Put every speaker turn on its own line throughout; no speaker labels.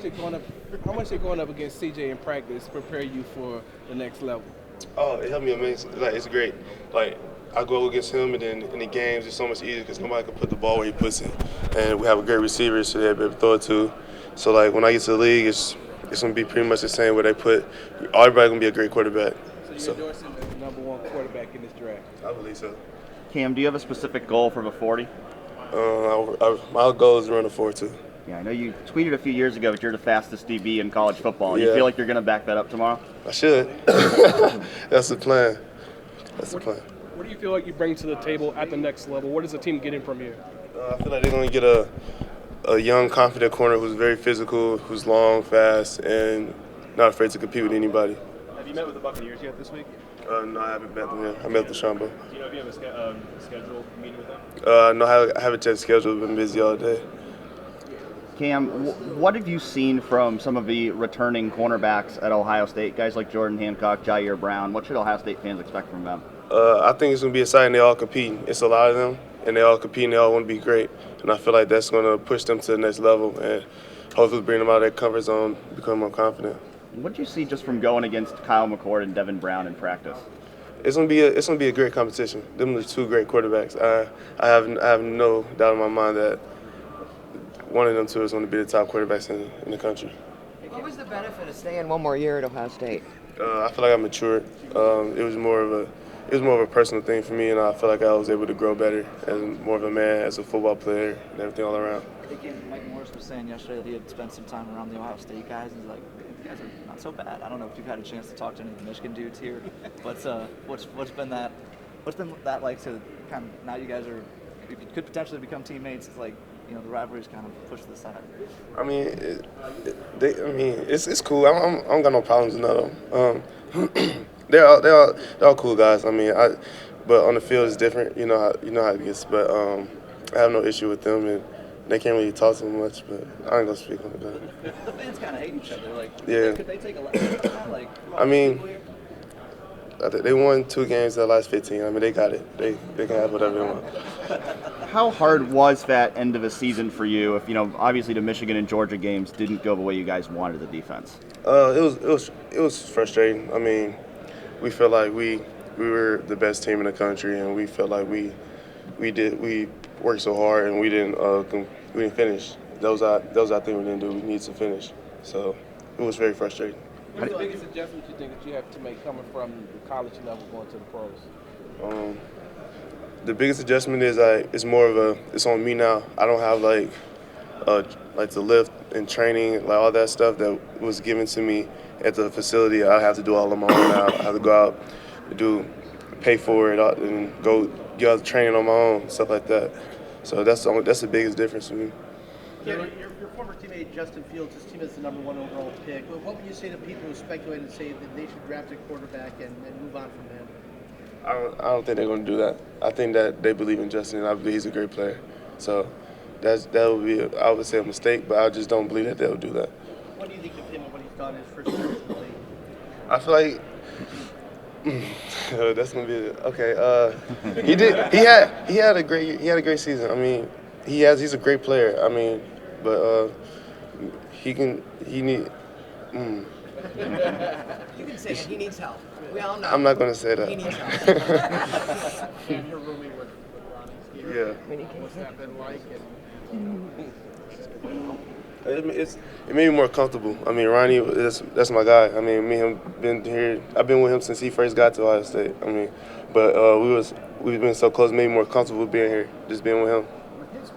did going up against CJ in practice prepare you for the next level?
Oh, it helped me amazing. Like, it's great. Like, I go against him, and then in the games, it's so much easier because nobody can put the ball where he puts it. And we have a great receiver, so they'll be able to throw it to. So, like, when I get to the league, it's going to be pretty much the same where they put. Everybody going to be a great quarterback.
So you're endorsing the number one quarterback in this draft?
I believe so.
Cam, do you have a specific goal for the 40?
My goal is to run a 4.2.
Yeah, I know you tweeted a few years ago that you're the fastest DB in college football.
Yeah.
You feel like you're going to back that up tomorrow?
I should. That's the plan.
What do you feel like you bring to the table at the next level? What is the team getting from you?
I feel like they're going to get a young, confident corner who's very physical, who's long, fast, and not afraid to compete with anybody.
Have you met with the Buccaneers yet this week?
No, I haven't met them yet. I met with Shambo.
Do you know if you have a scheduled meeting with them?
No, I haven't checked schedule. I've been busy all day.
Cam, what have you seen from some of the returning cornerbacks at Ohio State, guys like Jordan Hancock, Jair Brown? What should Ohio State fans expect from them?
I think it's going to be exciting. They all compete. It's a lot of them, and they all compete, and they all want to be great. And I feel like that's going to push them to the next level and hopefully bring them out of their comfort zone, become more confident.
What did you see just from going against Kyle McCord and Devin Brown in practice?
It's gonna be a great competition. Them are two great quarterbacks. I have no doubt in my mind that one of them two is going to be the top quarterbacks in the country.
What was the benefit of staying one more year at Ohio State?
I feel like I matured. It was more of a personal thing for me, and I feel like I was able to grow better as more of a man, as a football player, and everything all around.
I think Mike Morris was saying yesterday that he had spent some time around the Ohio State guys, and he's like, you guys are not so bad. I don't know if you've had a chance to talk to any of the Michigan dudes here, but what's been that like to kind of, now you guys could potentially become teammates? It's like, you know, the rivalries kind of pushed to the side.
I mean, it's cool. I don't got no problems with none of them. They're all cool guys. I mean, but on the field it's different. You know how it gets. But I have no issue with them, and they can't really talk too much. But I ain't gonna speak on it.
The fans kind of hate each other. Like,
yeah.
Could they take a lesson from that? Like,
I mean, they won 2 games in the last 15. I mean, they got it. They can have whatever they want.
How hard was that end of the season for you? If obviously the Michigan and Georgia games didn't go the way you guys wanted the defense.
It was frustrating. I mean, we felt like we were the best team in the country, and we felt like we worked so hard and we didn't finish. That was our thing we didn't do. We needed to finish. So it was very frustrating.
What's the biggest adjustment you think that you have to make coming from the college level going to the pros?
The biggest adjustment is it's more of it's on me now. I don't have like the lift and training, like all that stuff that was given to me at the facility. I have to do all on my own now. I have to go out and pay for it and go get out the training on my own, stuff like that. So that's the biggest difference for me.
Your former teammate Justin Fields, his team is the #1 overall pick. What would you say to people who speculate and say that they should draft a quarterback and move on from him?
I don't think they're going to do that. I think that they believe in Justin, and I believe he's a great player. So that would be, I would say, a mistake, but I just don't believe that they'll do that.
What do you think of him and what he's done his first year in the league?
I feel like that's gonna be okay. He had a great season. I mean, he's a great player. I mean, but he need.
You can say that he needs help. We all know.
I'm not gonna say that.
He needs help.
And you're rooming with Ronnie's
Yeah.
What's that been like?
It made me more comfortable. I mean, Ronnie, that's my guy. I mean, me and him been here. I've been with him since he first got to Ohio State. I mean, but we've been so close, made me more comfortable being here, just being with him.
His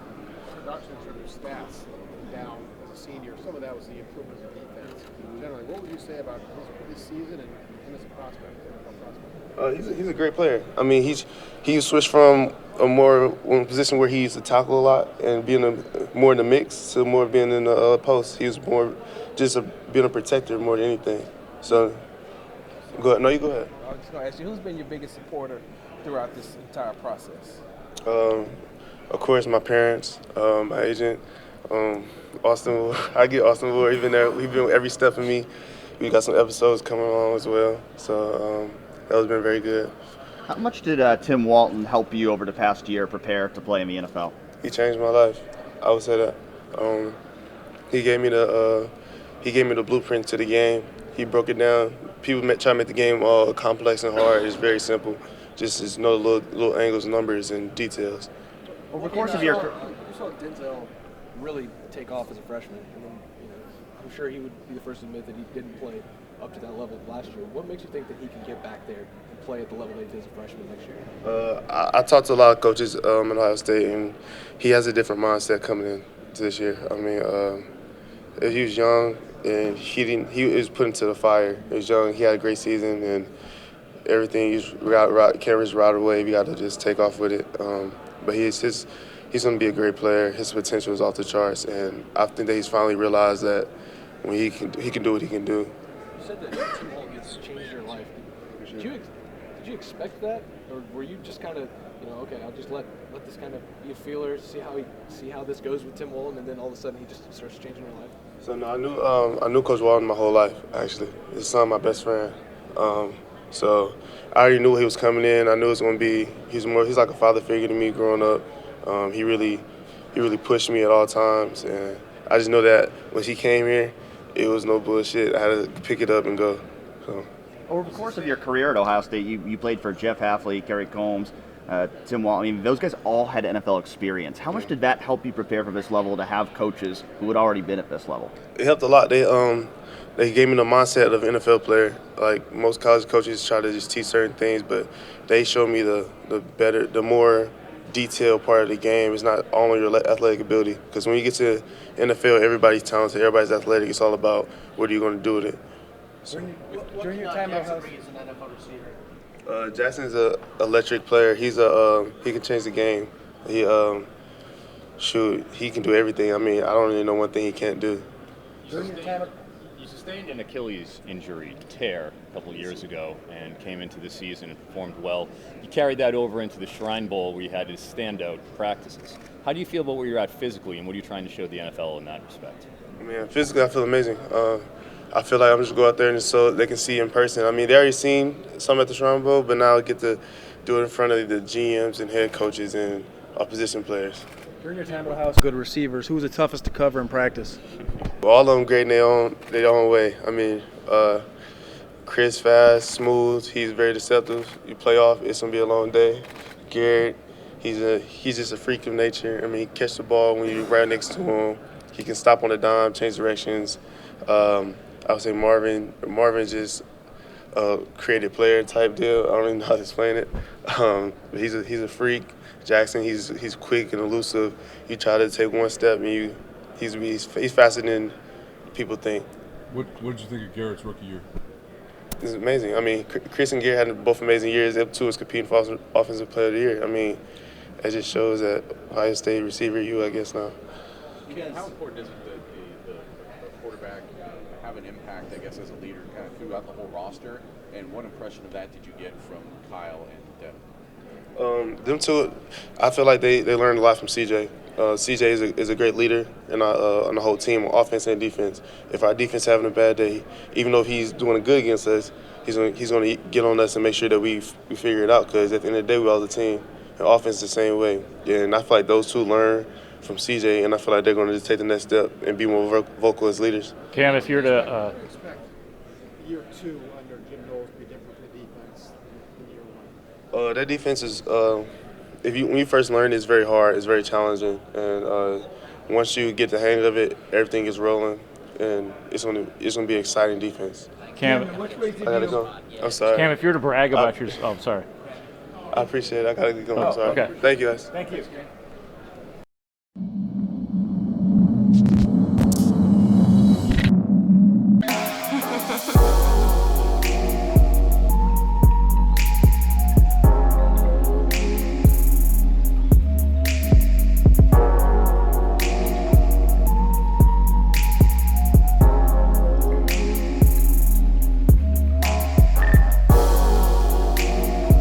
production in terms of stats down as a senior, some of that was the improvements in defense. Generally, what would you say about his season and him as a prospect?
He's a great player. I mean, he switched from one position where he used to tackle a lot and being more in the mix to more being in the post. He was more just being a protector more than anything. So, go ahead. No, you go ahead.
I was just going to ask you, who's been your biggest supporter throughout this entire process?
Of course, my parents, my agent, Austin. I get Austin Wood. He's been there. He's been every step of me. We got some episodes coming along as well. So that has been very good.
How much did Tim Walton help you over the past year prepare to play in the NFL?
He changed my life. I would say that. He gave me the he gave me the blueprint to the game. He broke it down. People try to make the game all complex and hard. It's very simple. Just know little angles, numbers, and details.
Over the course of your
You saw Denzel really take off as a freshman, and then I'm sure he would be the first to admit that he didn't play up to that level last year. What makes you think that he can get back there and play at the level that he did as a freshman next year?
I talked to a lot of coaches at Ohio State, and he has a different mindset coming in this year. I mean, if he was young and he was put into the fire. He was young. He had a great season, and everything. Cameras right away. We got to just take off with it. But he's going to be a great player. His potential is off the charts, and I think that he's finally realized that when he can do what he can do.
You said that Tim Walton has changed your life. Did you expect that, or were you just kind of, okay, I'll just let this kind of be a feeler, see how this goes with Tim Walton, and then all of a sudden he just starts changing your life?
So no, I knew Coach Walton my whole life. Actually, his son, my best friend. So I already knew he was coming in. I knew it was going to be. He's like a father figure to me growing up. He really pushed me at all times, and I just know that when he came here, it was no bullshit. I had to pick it up and go. So.
Over the course of your career at Ohio State, you played for Jeff Hafley, Kerry Combs, Tim Walton. I mean, those guys all had NFL experience. How much did that help you prepare for this level to have coaches who had already been at this level?
It helped a lot. They gave me the mindset of an NFL player. Like most college coaches try to just teach certain things, but they showed me the more detailed part of the game. It's not all on your athletic ability. Because when you get to NFL, everybody's talented, everybody's athletic. It's all about what are you going to do with it. So.
During your time at Ohio State as an NFL receiver?
Jackson's an electric player. He can change the game. He can do everything. I mean, I don't really know one thing he can't do.
You sustained an Achilles injury, tear, a couple of years ago, and came into the season and performed well. You carried that over into the Shrine Bowl, where you had his standout practices. How do you feel about where you're at physically, and what are you trying to show the NFL in that respect?
Man, physically, I feel amazing. I feel like I'm just go out there and so they can see in person. I mean, they already seen some at the Shrine Bowl, but now I get to do it in front of the GMs and head coaches and opposition players.
During your time at Ohio State, good receivers, who was the toughest to cover in practice?
All of them great in their own way. I mean, Chris fast, smooth. He's very deceptive. You play off, it's gonna be a long day. Garrett, he's just a freak of nature. I mean, he catch the ball when you're right next to him. He can stop on a dime, change directions. I would say Marvin's just a creative player type deal. I don't even know how to explain it. But he's a freak. Jackson, he's quick and elusive. You try to take one step and he's faster than people think.
What did you think of Garrett's rookie year?
It's amazing. I mean, Chris and Garrett had both amazing years. Them two was competing for Offensive Player of the Year. I mean, it just shows that Ohio State receiver I guess now.
How important is it that the quarterback have an impact, I guess, as a leader kind of throughout the whole roster? And what impression of that did you get from Kyle and Devin?
Them two, I feel like they learned a lot from CJ. CJ is a great leader on the whole team, on offense and defense. If our defense having a bad day, even though he's doing good against us, he's going to get on us and make sure that we figure it out. Because at the end of the day, we're all the team. And offense the same way. Yeah, and I feel like those two learn from CJ, and I feel like they're going to just take the next step and be more vocal as leaders.
Cam, if you're to
expect year two under Jim Knowles to be different from the defense in year one?
That defense is, when you first learn, it's very hard, it's very challenging, and once you get the hang of it, everything is rolling, and it's going to be an exciting defense.
Cam,
I gotta go. I'm sorry.
Cam, if you're to brag about your, sorry.
I appreciate it. I gotta go. I'm sorry.
Okay.
Thank you, guys.
Thank you.